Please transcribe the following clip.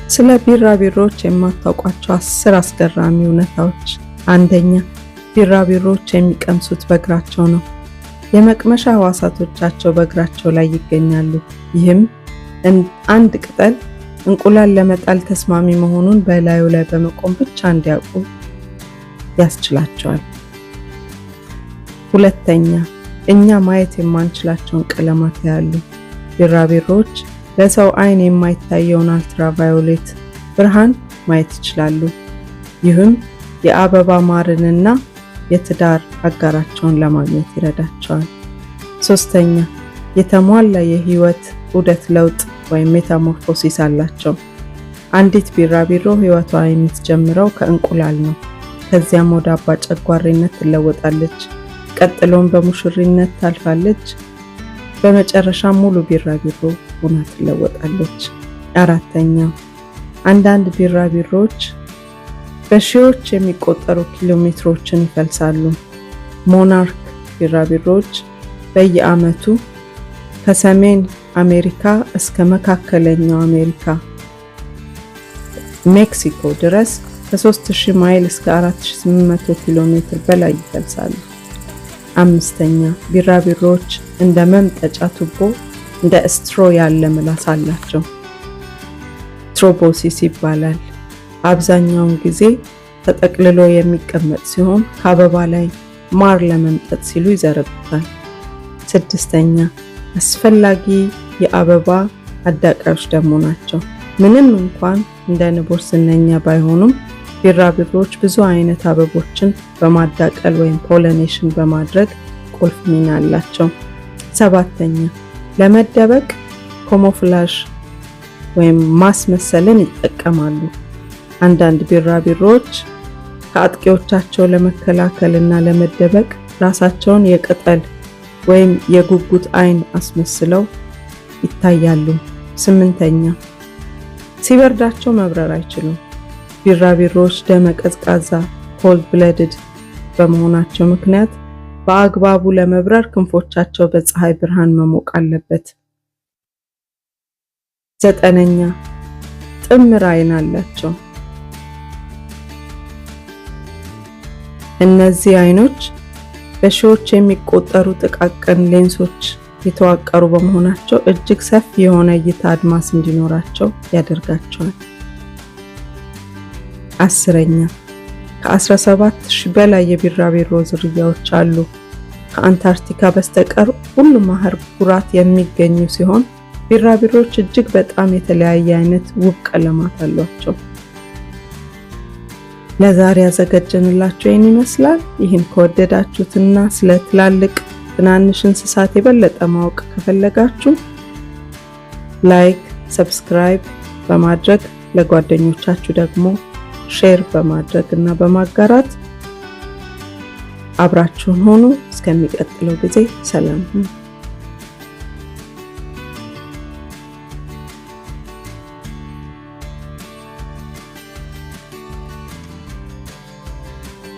ስለ ቢራቢሮዎች የማታውቋቸው 10 አስገራሚ እውነታዎች። አንደኛ፣ ቢራቢሮዎች የሚቀምሱት በእግራቸው ነው። የመቅመሻ ህዋሳቶቻቸው በእግራቸው ላይ ይገኛሉ። ይህም አንድ ቅጠል እንቁላል ለመጣል ተስማሚ መሆኑን በላዩ ላይ በመቆም ብቻ እንዲያውቁ ያስችላቸዋል። ሁለተኛ፣ እኛ ማየት የማንችላቸውን ቀለማት ያያሉ። ቢራቢሮዎች ለሰው አይን የማይታየውን አልትራቫዮሌት ብርሃን ማየት ይችላሉ። ይህም የአበባ ማርንና የትዳር አጋራቸውን ለማግኘት ይረዳቸዋል። ሶስተኛ፣ የተሟላ የህይወት ዑደት ለውጥ ወይም ሜታሞርፎሲስ አላቸው። አንዲት ቢራቢሮ ህይወቷ የምትጀምረው ከእንቁላል ነው። ከዚያም ወደ አባ ጨጓሬነት ትለወጣለች። ቀጥሎም በሙሽሪነት ታልፋለች። በመጨረሻም ሙሉ ቢራቢሮ ሆና ትለወጣለች። አራተኛ፣ አንዳንድ ቢራቢሮዎች በሺዎች የሚቆጠሩ ኪሎሜትሮችን ይፈልሳሉ። ሞናርክ ቢራቢሮዎች በየዓመቱ ከሰሜን አሜሪካ እስከ መካከለኛው አሜሪካ ሜክሲኮ ድረስ ከ3000 ማይል እስከ 4800 ኪሎ ሜትር በላይ ይፈልሳሉ። አምስተኛ፣ ቢራቢሮዎች እንደ መምጠጫ ቱቦ እንደ ስትሮ ያለ ምላስ አላቸው። ትሮቦሲስ ይባላል። አብዛኛውን ጊዜ ተጠቅልሎ የሚቀመጥ ሲሆን ከአበባ ላይ ማር ለመምጠጥ ሲሉ ይዘረጉታል። ስድስተኛ፣ አስፈላጊ የአበባ አዳቃዮች ደግሞ ናቸው። ምንም እንኳን እንደ ንቦች ዝነኛ ባይሆኑም ቢራቢሮዎች ብዙ አይነት አበቦችን በማዳቀል ወይም ፖሊኔሽን በማድረግ ቁልፍ ሚና አላቸው። ሰባተኛ፣ ለመደበቅ ካሞፍላዥ ወይም ማስመሰልን ይጠቀማሉ። አንዳንድ ቢራቢሮዎች ከአጥቂዎቻቸው ለመከላከልና ለመደበቅ ራሳቸውን የቅጠል ወይም የጉጉት አይን አስመስለው ይታያሉ። ስምንተኛ፣ ሲበርዳቸው መብረር አይችሉም። ቢራቢሮዎች ደመ ቀዝቃዛ ኮልድ ብለድድ በመሆናቸው ምክንያት በአግባቡ ለመብረር ክንፎቻቸው በፀሐይ ብርሃን መሞቅ አለበት። ዘጠነኛ፣ ጥምር አይን አላቸው። እነዚህ አይኖች በሺዎች የሚቆጠሩ ጥቃቅን ሌንሶች የተዋቀሩ በመሆናቸው እጅግ ሰፊ የሆነ እይታ አድማስ እንዲኖራቸው ያደርጋቸዋል። አስረኛ፣ ከ17000 በላይ የቢራቢሮ ዝርያዎች አሉ። ከአንታርክቲካ በስተቀር ሁሉም አህጉራት የሚገኙ ሲሆን ቢራቢሮዎች እጅግ በጣም የተለያየ አይነት ውብ ቀለማት አሏቸው። ለዛሬ ያዘጋጀንላችሁ ይህን ይመስላል። ይህን ከወደዳችሁትና ስለ ትናንሽ እንስሳት የበለጠ ማወቅ ከፈለጋችሁ ላይክ፣ ሰብስክራይብ በማድረግ ለጓደኞቻችሁ ደግሞ ሼር በማድረግ እና በማጋራት አብራችሁን ሆኑ። እስከሚቀጥለው ጊዜ ሰላም ሁኑ።